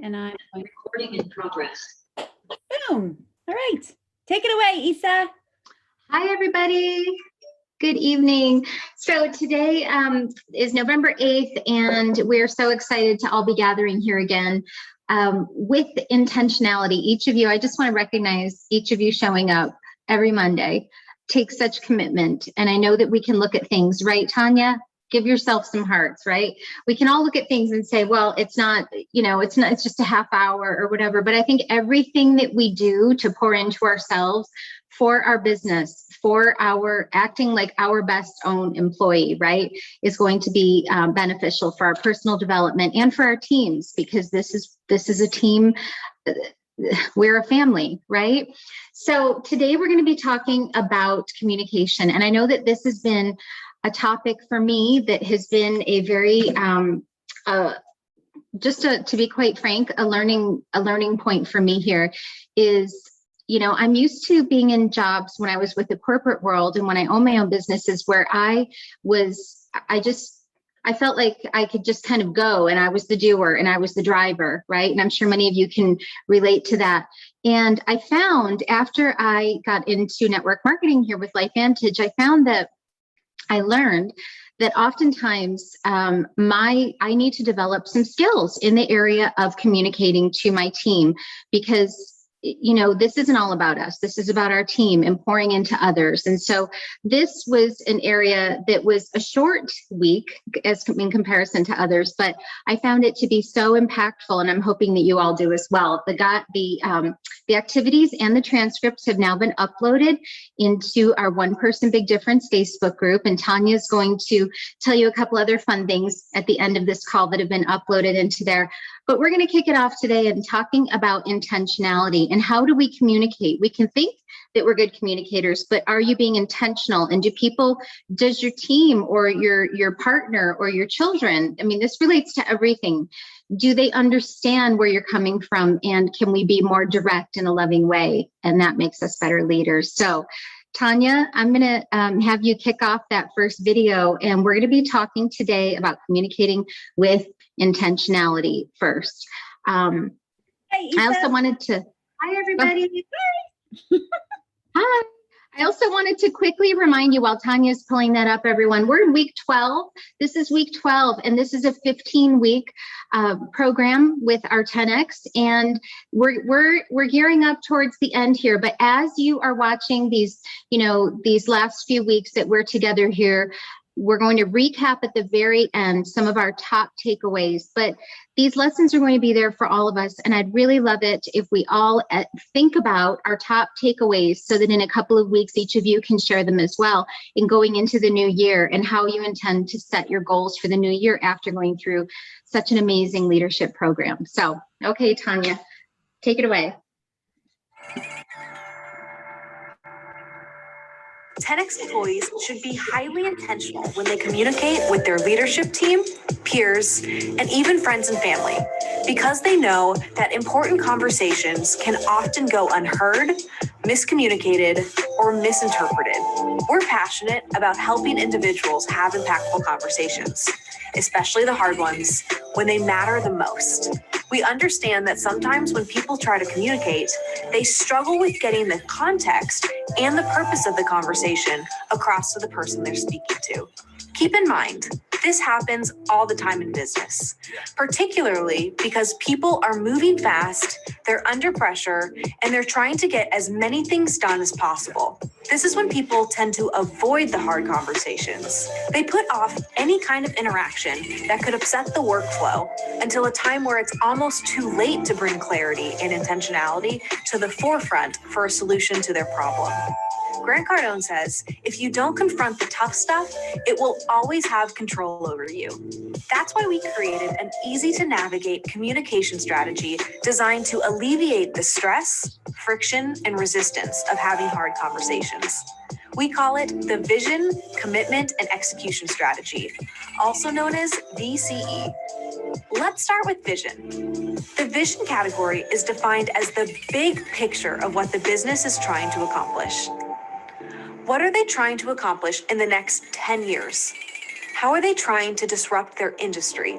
And I'm recording in progress. Boom. All right. Take it away, Isa. Hi, everybody. Good evening. So today is November 8th, and we're so excited to all be gathering here again with intentionality. Each of you, I just want to recognize each of you showing up every Monday takes such commitment. And I know that we can look at things, right, Tanya? Give yourself some hearts, right? We can all look at things and say, well, it's not, it's just a half hour or whatever. But I think everything that we do to pour into ourselves for our business, for our acting like our best own employee, right, is going to be beneficial for our personal development and for our teams, because this is a team. We're a family, right? So today we're going to be talking about communication. And I know that this has been a topic for me that has been a very, to be quite frank, a learning point for me here is, I'm used to being in jobs when I was with the corporate world and when I own my own businesses where I felt like I could just kind of go and I was the doer and I was the driver, right? And I'm sure many of you can relate to that. And I found after I got into network marketing here with LifeVantage, I learned that oftentimes I need to develop some skills in the area of communicating to my team, because this isn't all about us. This is about our team and pouring into others. And so this was an area that was a short week as in comparison to others, but I found it to be so impactful, and I'm hoping that you all do as well. The activities and the transcripts have now been uploaded into our One Person Big Difference Facebook group, and Tanya's going to tell you a couple other fun things at the end of this call that have been uploaded into there. But we're going to kick it off today and talking about intentionality and how do we communicate. We can think that we're good communicators, but are you being intentional? And does your team or your partner or your children, I mean, this relates to everything. Do they understand where you're coming from? And can we be more direct in a loving way? And that makes us better leaders. So Tanya, I'm going to have you kick off that first video, and we're going to be talking today about communicating with intentionality first. Hey, I also wanted to, hi everybody. Hi. I also wanted to quickly remind you while Tanya's pulling that up, everyone, we're in week 12. This is week 12, and this is a 15-week program with our 10X, and we're gearing up towards the end here. But as you are watching these last few weeks that we're together here, we're going to recap at the very end some of our top takeaways, but these lessons are going to be there for all of us. And I'd really love it if we all think about our top takeaways so that in a couple of weeks, each of you can share them as well in going into the new year and how you intend to set your goals for the new year after going through such an amazing leadership program. So, okay, Tanya, take it away. 10X employees should be highly intentional when they communicate with their leadership team, peers, and even friends and family, because they know that important conversations can often go unheard, miscommunicated, or misinterpreted. We're passionate about helping individuals have impactful conversations, especially the hard ones, when they matter the most. We understand that sometimes when people try to communicate, they struggle with getting the context and the purpose of the conversation across to the person they're speaking to. Keep in mind, this happens all the time in business, particularly because people are moving fast, they're under pressure, and they're trying to get as many things done as possible. This is when people tend to avoid the hard conversations. They put off any kind of interaction that could upset the workflow until a time where it's almost too late to bring clarity and intentionality to the forefront for a solution to their problem. Grant Cardone says, if you don't confront the tough stuff, it will always have control over you. That's why we created an easy to navigate communication strategy designed to alleviate the stress, friction, and resistance of having hard conversations. We call it the Vision, Commitment, and Execution Strategy, also known as VCE. Let's start with vision. The vision category is defined as the big picture of what the business is trying to accomplish. What are they trying to accomplish in the next 10 years? How are they trying to disrupt their industry?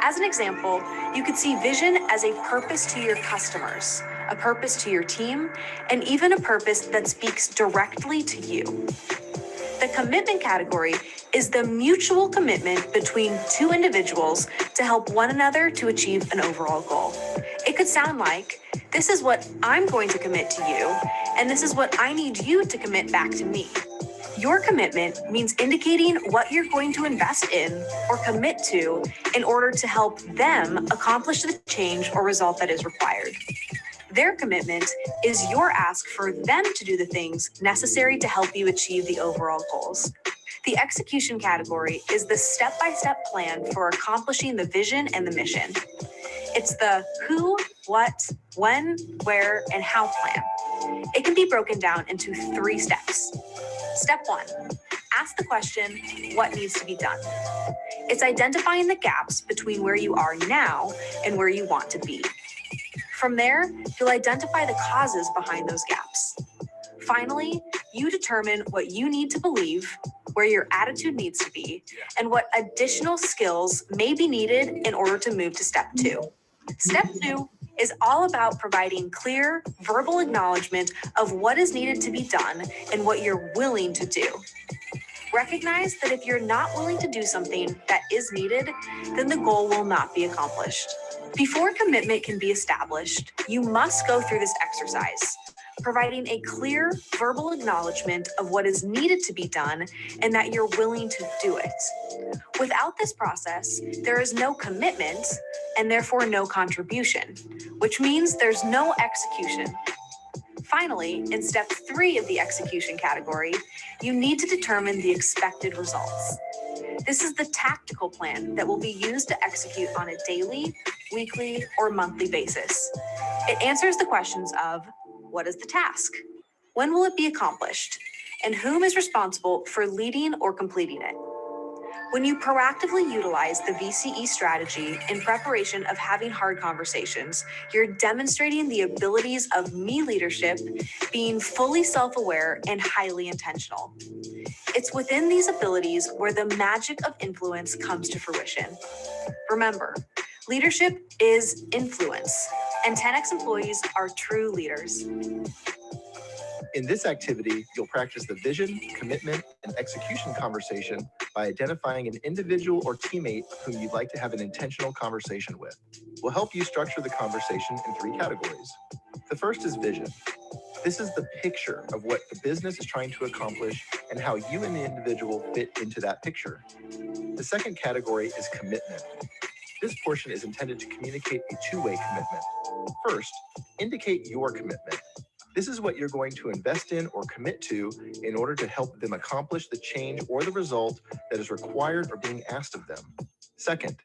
As an example, you could see vision as a purpose to your customers, a purpose to your team, and even a purpose that speaks directly to you. The commitment category is the mutual commitment between two individuals to help one another to achieve an overall goal. It could sound like, this is what I'm going to commit to you, and this is what I need you to commit back to me. Your commitment means indicating what you're going to invest in or commit to in order to help them accomplish the change or result that is required. Their commitment is your ask for them to do the things necessary to help you achieve the overall goals. The execution category is the step-by-step plan for accomplishing the vision and the mission. It's the who, what, when, where, and how plan. It can be broken down into 3 steps. Step 1, ask the question, what needs to be done? It's identifying the gaps between where you are now and where you want to be. From there, you'll identify the causes behind those gaps. Finally, you determine what you need to believe, where your attitude needs to be, and what additional skills may be needed in order to move to step 2. Step 2 is all about providing clear, verbal acknowledgement of what is needed to be done and what you're willing to do. Recognize that if you're not willing to do something that is needed, then the goal will not be accomplished. Before commitment can be established, you must go through this exercise, providing a clear verbal acknowledgement of what is needed to be done and that you're willing to do it. Without this process, there is no commitment and therefore no contribution, which means there's no execution. Finally, in step 3 of the execution category, you need to determine the expected results. This is the tactical plan that will be used to execute on a daily, weekly, or monthly basis. It answers the questions of, what is the task? When will it be accomplished? And whom is responsible for leading or completing it? When you proactively utilize the VCE strategy in preparation of having hard conversations, you're demonstrating the abilities of me leadership, being fully self-aware and highly intentional. It's within these abilities where the magic of influence comes to fruition. Remember, leadership is influence, and 10X employees are true leaders. In this activity, you'll practice the vision, commitment, and execution conversation by identifying an individual or teammate whom you'd like to have an intentional conversation with. We'll help you structure the conversation in 3 categories. The first is vision. This is the picture of what the business is trying to accomplish and how you and the individual fit into that picture. The second category is commitment. This portion is intended to communicate a 2-way commitment. First, indicate your commitment. This is what you're going to invest in or commit to in order to help them accomplish the change or the result that is required or being asked of them. Second,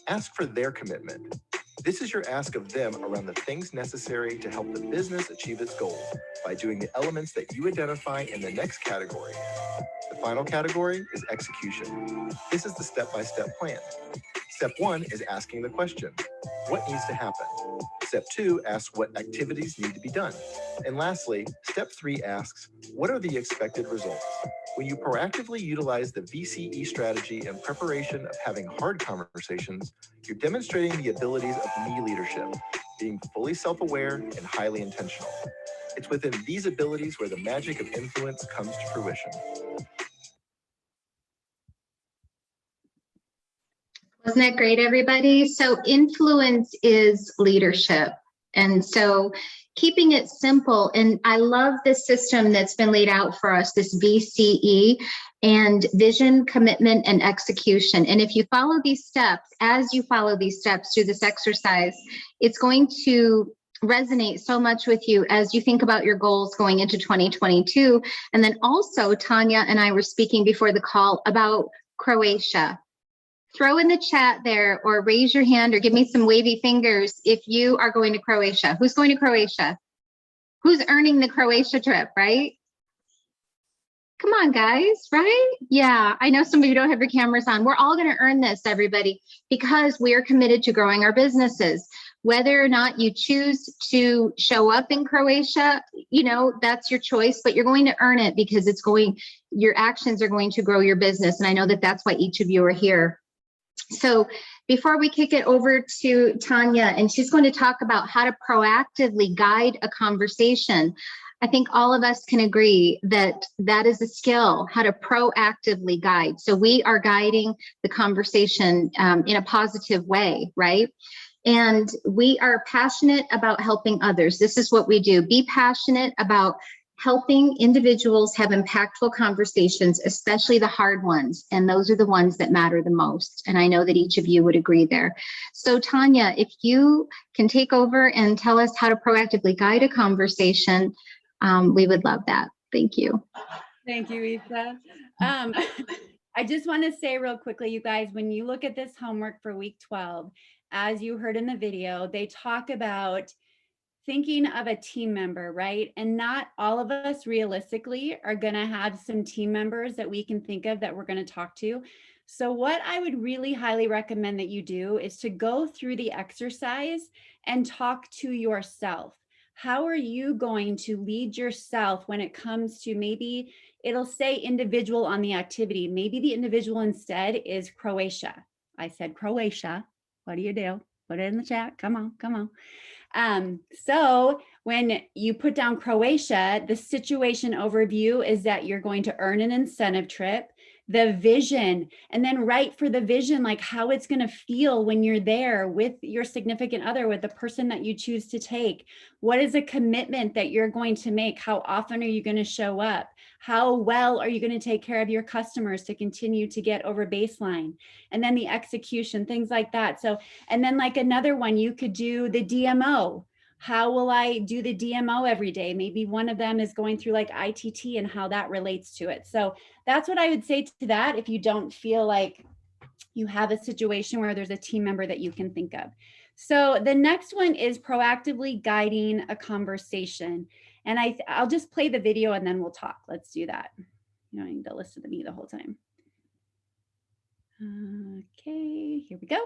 ask for their commitment. This is your ask of them around the things necessary to help the business achieve its goals by doing the elements that you identify in the next category. The final category is execution. This is the step-by-step plan. Step 1 is asking the question, what needs to happen? Step 2 asks what activities need to be done. And lastly, step 3 asks, what are the expected results? When you proactively utilize the VCE strategy in preparation of having hard conversations, you're demonstrating the abilities of me leadership, being fully self-aware and highly intentional. It's within these abilities where the magic of influence comes to fruition. Wasn't that great, everybody? So influence is leadership. And so keeping it simple, and I love this system that's been laid out for us, this VCE, and vision, commitment, and execution. And if you follow these steps, as you follow these steps through this exercise, it's going to resonate so much with you as you think about your goals going into 2022. And then also, Tanya and I were speaking before the call about Croatia. Throw in the chat there or raise your hand or give me some wavy fingers if you are going to Croatia. Who's going to Croatia? Who's earning the Croatia trip, right? Come on, guys, right? Yeah, I know some of you don't have your cameras on. We're all going to earn this, everybody, because we are committed to growing our businesses. Whether or not you choose to show up in Croatia, you know, that's your choice, but you're going to earn it because your actions are going to grow your business. And I know that that's why each of you are here. So before we kick it over to Tanya, and she's going to talk about how to proactively guide a conversation, I think all of us can agree that that is a skill, how to proactively guide. So we are guiding the conversation in a positive way, right? And we are passionate about helping others. This is what we do. Be passionate about helping individuals have impactful conversations, especially the hard ones. And those are the ones that matter the most. And I know that each of you would agree there. So Tanya, if you can take over and tell us how to proactively guide a conversation, we would love that. Thank you. Thank you, Isa. I just want to say real quickly, you guys, when you look at this homework for week 12, as you heard in the video, they talk about thinking of a team member, right? And not all of us realistically are going to have some team members that we can think of that we're going to talk to. So what I would really highly recommend that you do is to go through the exercise and talk to yourself. How are you going to lead yourself when it comes to, maybe it'll say individual on the activity. Maybe the individual instead is Croatia. I said Croatia. What do you do? Put it in the chat. Come on, come on. So when you put down Croatia, the situation overview is that you're going to earn an incentive trip, the vision, and then write for the vision, like how it's going to feel when you're there with your significant other, with the person that you choose to take. What is a commitment that you're going to make? How often are you going to show up? How well are you going to take care of your customers to continue to get over baseline? And then the execution, things like that. So, and then like another one, you could do the DMO. How will I do the DMO every day? Maybe one of them is going through like ITT and how that relates to it. So that's what I would say to that if you don't feel like you have a situation where there's a team member that you can think of. So the next one is proactively guiding a conversation. And I'll just play the video and then we'll talk. Let's do that. You don't need to listen to me the whole time. Okay, here we go.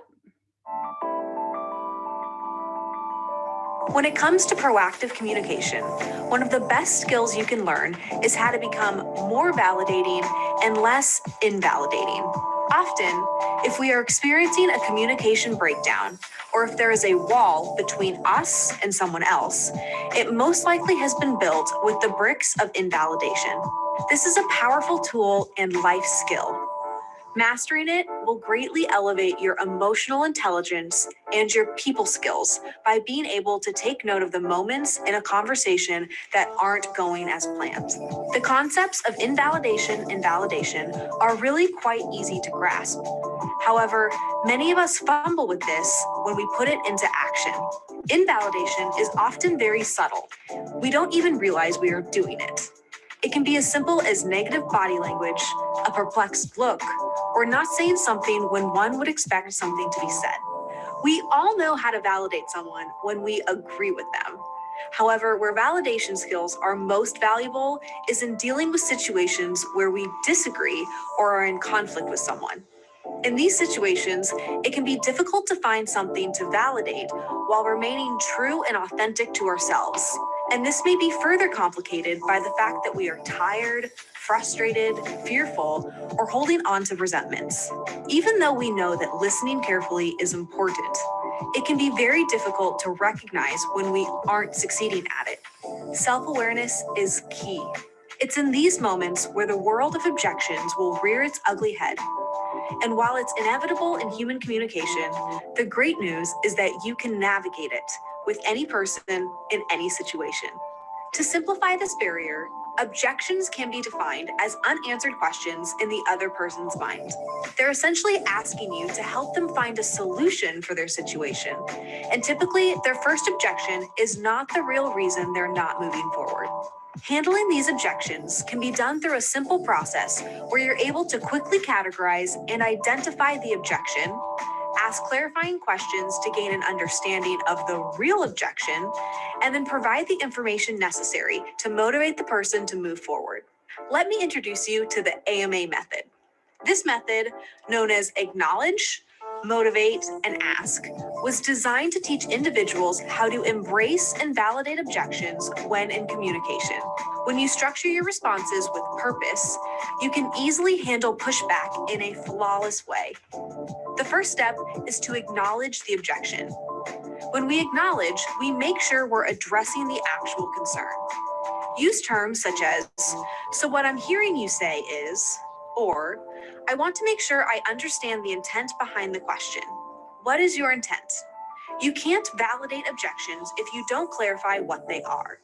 When it comes to proactive communication, one of the best skills you can learn is how to become more validating and less invalidating. Often, if we are experiencing a communication breakdown, or if there is a wall between us and someone else, it most likely has been built with the bricks of invalidation. This is a powerful tool and life skill. Mastering it will greatly elevate your emotional intelligence and your people skills by being able to take note of the moments in a conversation that aren't going as planned. The concepts of invalidation and validation are really quite easy to grasp. However, many of us fumble with this when we put it into action. Invalidation is often very subtle. We don't even realize we are doing it. It can be as simple as negative body language, a perplexed look, or not saying something when one would expect something to be said. We all know how to validate someone when we agree with them. However, where validation skills are most valuable is in dealing with situations where we disagree or are in conflict with someone. In these situations, it can be difficult to find something to validate while remaining true and authentic to ourselves. And this may be further complicated by the fact that we are tired, frustrated, fearful, or holding on to resentments. Even though we know that listening carefully is important, it can be very difficult to recognize when we aren't succeeding at it. Self-awareness is key. It's in these moments where the world of objections will rear its ugly head. And while it's inevitable in human communication, the great news is that you can navigate it with any person in any situation. To simplify this barrier, objections can be defined as unanswered questions in the other person's mind. They're essentially asking you to help them find a solution for their situation. And typically, their first objection is not the real reason they're not moving forward. Handling these objections can be done through a simple process where you're able to quickly categorize and identify the objection, ask clarifying questions to gain an understanding of the real objection, and then provide the information necessary to motivate the person to move forward. Let me introduce you to the AMA method. This method, known as acknowledge, motivate, and ask, was designed to teach individuals how to embrace and validate objections when in communication. When you structure your responses with purpose, you can easily handle pushback in a flawless way. The first step is to acknowledge the objection. When we acknowledge, we make sure we're addressing the actual concern. Use terms such as, "So what I'm hearing you say is," or "I want to make sure I understand the intent behind the question. What is your intent?" You can't validate objections if you don't clarify what they are.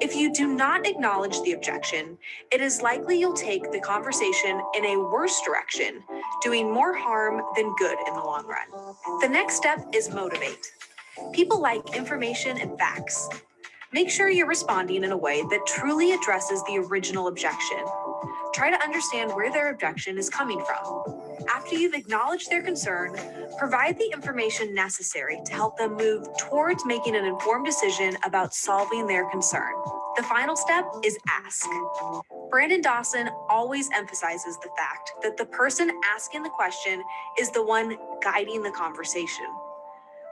If you do not acknowledge the objection, it is likely you'll take the conversation in a worse direction, doing more harm than good in the long run. The next step is motivate. People like information and facts. Make sure you're responding in a way that truly addresses the original objection. Try to understand where their objection is coming from. After you've acknowledged their concern, provide the information necessary to help them move towards making an informed decision about solving their concern. The final step is ask. Brandon Dawson always emphasizes the fact that the person asking the question is the one guiding the conversation.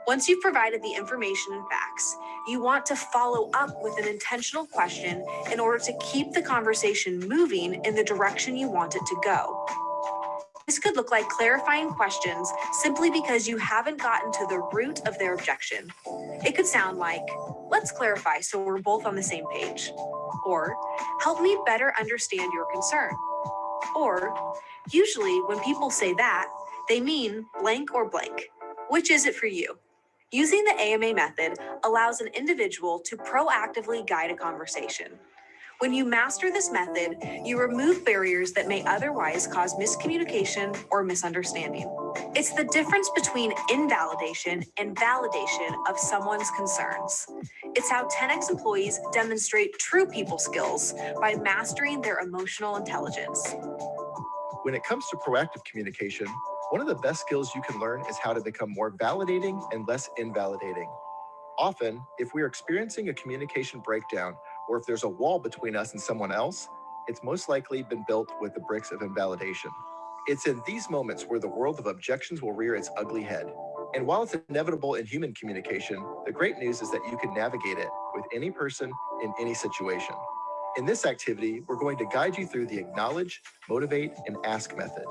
Once you've provided the information and facts, you want to follow up with an intentional question in order to keep the conversation moving in the direction you want it to go. This could look like clarifying questions simply because you haven't gotten to the root of their objection. It could sound like, "Let's clarify so we're both on the same page," or "Help me better understand your concern," or usually when people say that, they mean blank or blank. Which is it for you? Using the AMA method allows an individual to proactively guide a conversation. When you master this method, you remove barriers that may otherwise cause miscommunication or misunderstanding. It's the difference between invalidation and validation of someone's concerns. It's how 10X employees demonstrate true people skills by mastering their emotional intelligence. When it comes to proactive communication, one of the best skills you can learn is how to become more validating and less invalidating. Often, if we are experiencing a communication breakdown, or if there's a wall between us and someone else, it's most likely been built with the bricks of invalidation. It's in these moments where the world of objections will rear its ugly head. And while it's inevitable in human communication, the great news is that you can navigate it with any person in any situation. In this activity, we're going to guide you through the acknowledge, motivate, and ask method.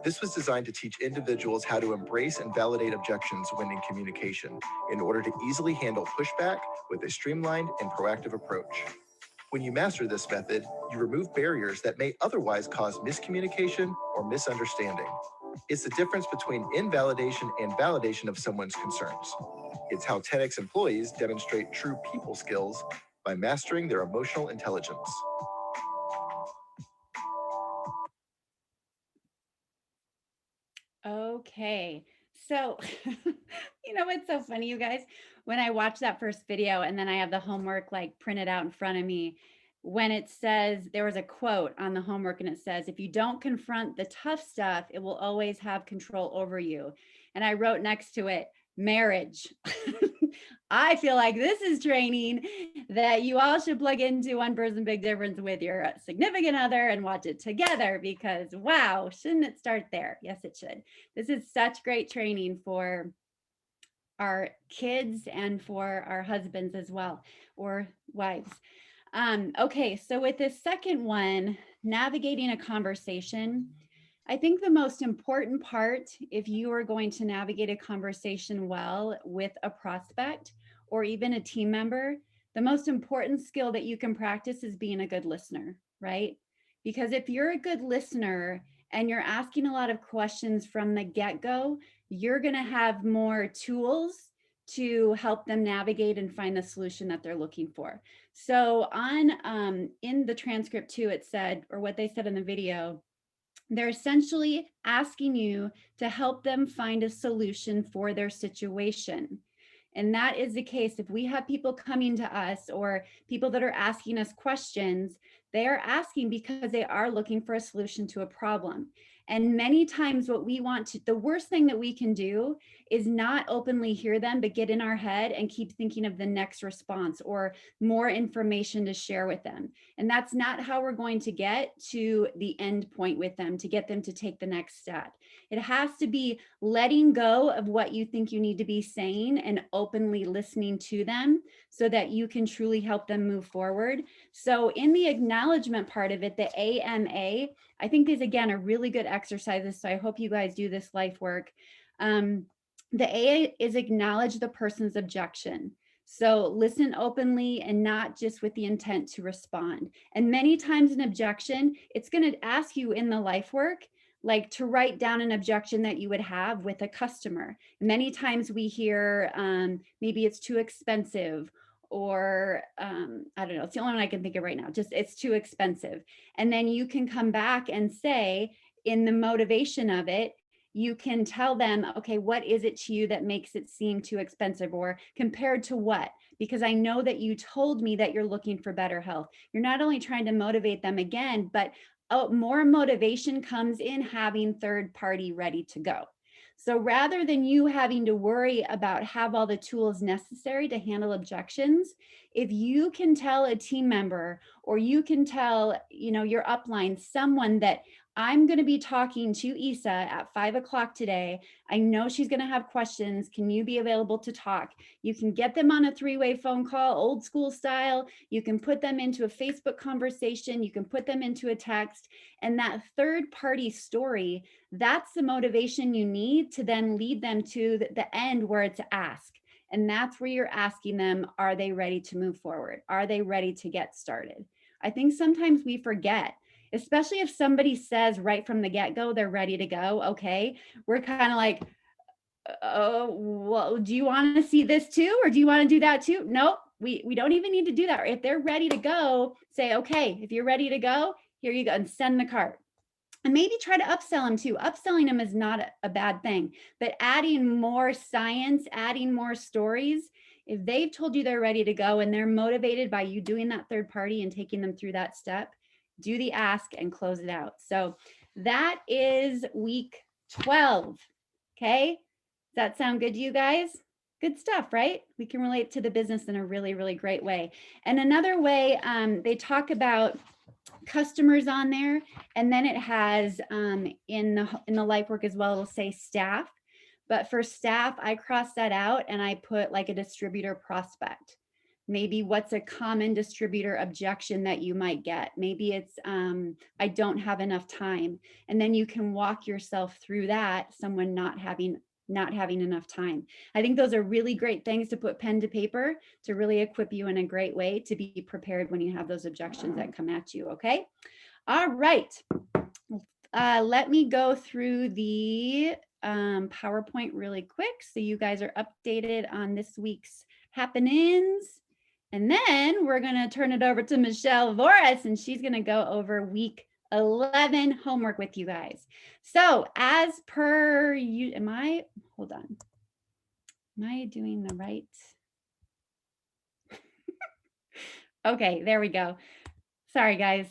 This was designed to teach individuals how to embrace and validate objections when in communication in order to easily handle pushback with a streamlined and proactive approach. When you master this method, you remove barriers that may otherwise cause miscommunication or misunderstanding. It's the difference between invalidation and validation of someone's concerns. It's how 10X employees demonstrate true people skills by mastering their emotional intelligence. Okay. So, what's so funny, you guys? When I watched that first video and then I have the homework like printed out in front of me, when it says there was a quote on the homework and it says, "If you don't confront the tough stuff, it will always have control over you." And I wrote next to it, marriage. I feel like this is training that you all should plug into One Person Big Difference with your significant other and watch it together because, wow, shouldn't it start there? Yes, it should. This is such great training for our kids and for our husbands as well, or wives. Okay, so with this second one, navigating a conversation, I think the most important part, if you are going to navigate a conversation well with a prospect or even a team member, the most important skill that you can practice is being a good listener, right? Because if you're a good listener and you're asking a lot of questions from the get-go, you're going to have more tools to help them navigate and find the solution that they're looking for. So on in the transcript too, it said, or what they said in the video, they're essentially asking you to help them find a solution for their situation. And that is the case. If we have people coming to us or people that are asking us questions, they are asking because they are looking for a solution to a problem. And many times what we want to, the worst thing that we can do is not openly hear them, but get in our head and keep thinking of the next response or more information to share with them. And that's not how we're going to get to the end point with them, to get them to take the next step. It has to be letting go of what you think you need to be saying and openly listening to them so that you can truly help them move forward. So in the acknowledgement part of it, the AMA, I think these again are really good exercises. So I hope you guys do this life work. The A is acknowledge the person's objection. So listen openly and not just with the intent to respond. And many times an objection, it's going to ask you in the life work, like to write down an objection that you would have with a customer. Many times we hear maybe it's too expensive, or I don't know, it's the only one I can think of right now, just it's too expensive. And then you can come back and say, in the motivation of it, you can tell them, okay, what is it to you that makes it seem too expensive, or compared to what? Because I know that you told me that you're looking for better health. You're not only trying to motivate them again, but more motivation comes in having third party ready to go. So rather than you having to worry about have all the tools necessary to handle objections, if you can tell a team member, or you can tell, you know, your upline, someone that I'm going to be talking to Isa at 5 o'clock today. I know she's going to have questions. Can you be available to talk? You can get them on a 3-way phone call, old school style. You can put them into a Facebook conversation. You can put them into a text. And that third party story, that's the motivation you need to then lead them to the end where it's ask. And that's where you're asking them, are they ready to move forward? Are they ready to get started? I think sometimes we forget, especially if somebody says right from the get-go, they're ready to go. Okay. We're kind of like, oh, well, do you want to see this too? Or do you want to do that too? Nope. We don't even need to do that. If they're ready to go, say, okay, if you're ready to go, here you go, and send the cart. And maybe try to upsell them too. Upselling them is not a bad thing, but adding more science, adding more stories. If they've told you they're ready to go and they're motivated by you doing that third party and taking them through that step, do the ask and close it out. So that is week 12. Okay. Does that sound good to you guys? Good stuff, right? We can relate to the business in a really, really great way. And another way, they talk about customers on there, and then it has in the life work as well, it'll say staff. But for staff, I cross that out and I put like a distributor prospect. Maybe what's a common distributor objection that you might get? Maybe it's I don't have enough time. And then you can walk yourself through that, someone not having enough time. I think those are really great things to put pen to paper to really equip you in a great way to be prepared when you have those objections that come at you. Okay. All right. Let me go through the PowerPoint really quick so you guys are updated on this week's happenings. And then we're going to turn it over to Michelle Voris, and she's going to go over week 11 homework with you guys. So as per you, hold on. Am I doing the right? Okay, there we go. Sorry, guys.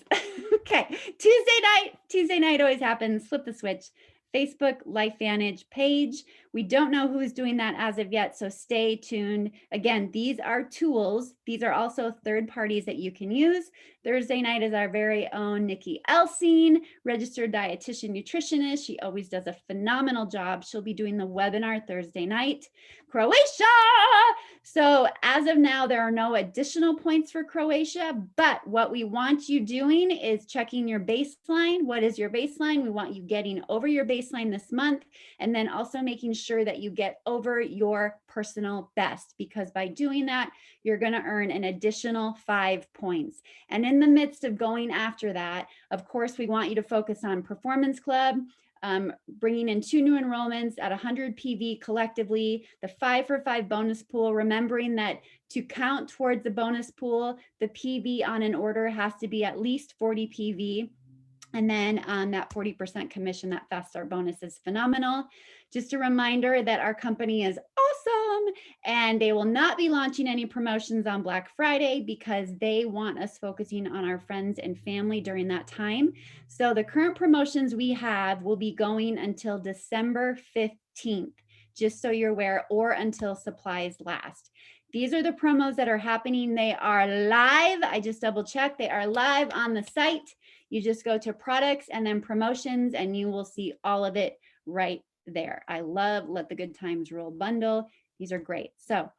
Okay, Tuesday night always happens. Flip the switch. Facebook LifeVantage page. We don't know who's doing that as of yet, so stay tuned. Again, these are tools. These are also third parties that you can use. Thursday night is our very own Nikki Elsine, registered dietitian nutritionist. She always does a phenomenal job. She'll be doing the webinar Thursday night. Croatia! So as of now, there are no additional points for Croatia, but what we want you doing is checking your baseline. What is your baseline? We want you getting over your baseline this month, and then also making sure that you get over your personal best, because by doing that, you're going to earn an additional 5 points. And in the midst of going after that, of course, we want you to focus on Performance Club, bringing in 2 new enrollments at 100 PV collectively, the 5 for 5 bonus pool, remembering that to count towards the bonus pool, the PV on an order has to be at least 40 PV. And then that 40% commission, that fast start bonus is phenomenal. Just a reminder that our company is awesome and they will not be launching any promotions on Black Friday because they want us focusing on our friends and family during that time. So the current promotions we have will be going until December 15th, just so you're aware, or until supplies last. These are the promos that are happening. They are live. I just double checked. They are live on the site. You just go to products and then promotions and you will see all of it right there. I love Let the Good Times Roll bundle. These are great. So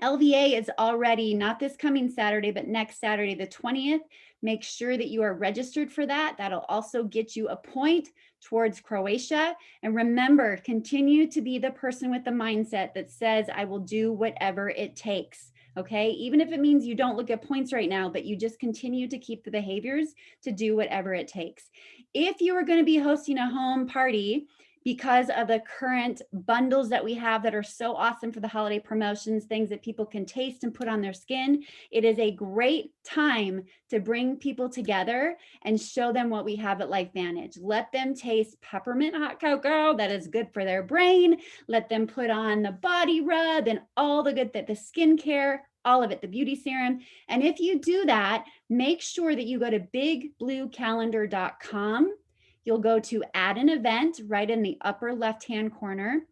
LVA is already not this coming Saturday, but next Saturday, the 20th. Make sure that you are registered for that. That'll also get you a point towards Croatia. And remember, continue to be the person with the mindset that says, I will do whatever it takes. Okay, even if it means you don't look at points right now, but you just continue to keep the behaviors to do whatever it takes. If you are going to be hosting a home party, because of the current bundles that we have that are so awesome for the holiday promotions, things that people can taste and put on their skin, it is a great time to bring people together and show them what we have at LifeVantage. Let them taste peppermint hot cocoa that is good for their brain. Let them put on the body rub and all the good, the skincare, all of it, the beauty serum. And if you do that, make sure that you go to bigbluecalendar.com. You'll go to add an event right in the upper left-hand corner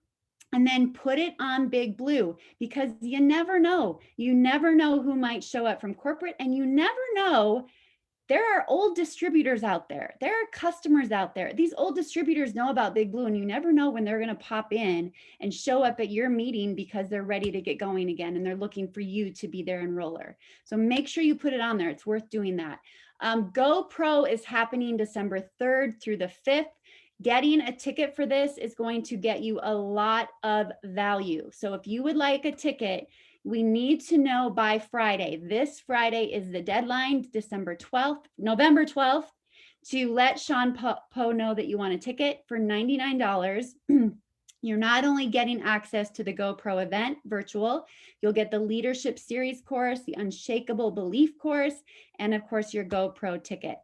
and then put it on Big Blue, because you never know. You never know who might show up from corporate, and you never know. There are old distributors out there. There are customers out there. These old distributors know about Big Blue, and you never know when they're going to pop in and show up at your meeting because they're ready to get going again and they're looking for you to be their enroller. So make sure you put it on there. It's worth doing that. GoPro is happening December 3rd through the 5th. Getting a ticket for this is going to get you a lot of value. So if you would like a ticket, we need to know by Friday. This Friday is the deadline, November 12th, to let Sean Poe know that you want a ticket for $99. You're not only getting access to the GoPro event virtual, you'll get the Leadership Series course, the Unshakable Belief course, and of course your GoPro ticket.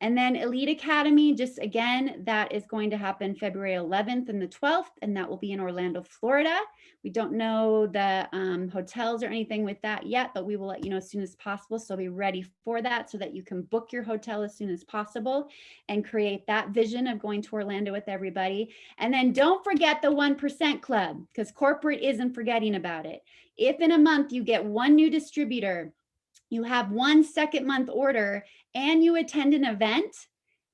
And then Elite Academy, just again, that is going to happen February 11th and the 12th, and that will be in Orlando, Florida. We don't know the hotels or anything with that yet, but we will let you know as soon as possible. So be ready for that so that you can book your hotel as soon as possible and create that vision of going to Orlando with everybody. And then don't forget the 1% Club, because corporate isn't forgetting about it. If in a month you get one new distributor, you have one second month order, and you attend an event,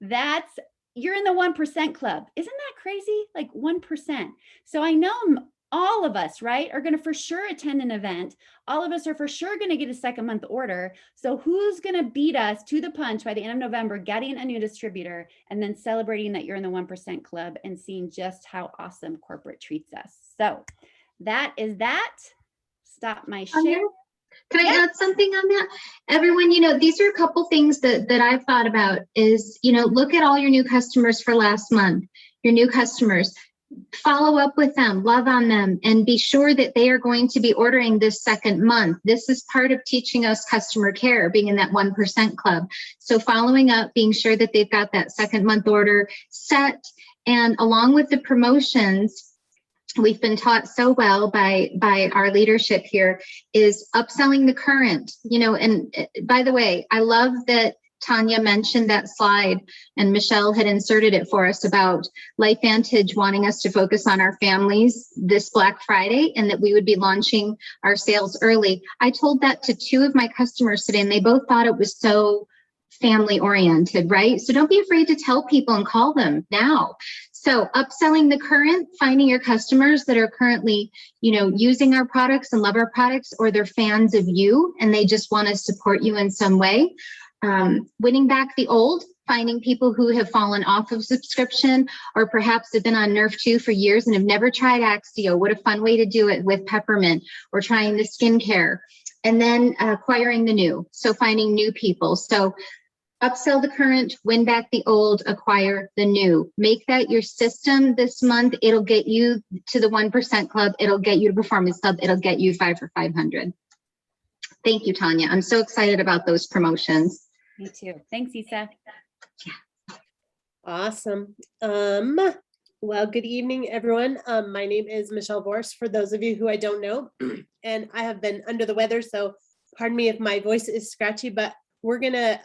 you're in the 1% club. Isn't that crazy? Like 1%. So I know all of us, right, are going to for sure attend an event. All of us are for sure going to get a second month order. So who's going to beat us to the punch by the end of November, getting a new distributor and then celebrating that you're in the 1% club and seeing just how awesome corporate treats us. So that is that. Stop my share. Can I add something on that? Everyone, these are a couple things that I've thought about is, look at all your new customers for last month, your new customers, follow up with them, love on them, and be sure that they are going to be ordering this second month. This is part of teaching us customer care, being in that 1% club. So following up, being sure that they've got that second month order set, and along with the promotions, we've been taught so well by our leadership here is upselling the current, and by the way, I love that Tanya mentioned that slide and Michelle had inserted it for us about LifeVantage wanting us to focus on our families this Black Friday and that we would be launching our sales early. I told that to two of my customers today and they both thought it was so family oriented, right? So don't be afraid to tell people and call them now. So upselling the current, finding your customers that are currently, using our products and love our products, or they're fans of you and they just want to support you in some way. Winning back the old, finding people who have fallen off of subscription or perhaps have been on Nerf 2 for years and have never tried Axio. What a fun way to do it with peppermint, or trying the skincare, and then acquiring the new. So finding new people. So upsell the current, win back the old, acquire the new. Make that your system this month. It'll get you to the 1% club. It'll get you to Performance Club. It'll get you 5 for 500. Thank you, Tanya. I'm so excited about those promotions. Me too. Thanks, Isa. Yeah. Awesome. Well, good evening, everyone. My name is Michelle Vorse, for those of you who I don't know, and I have been under the weather, so pardon me if my voice is scratchy, but we're gonna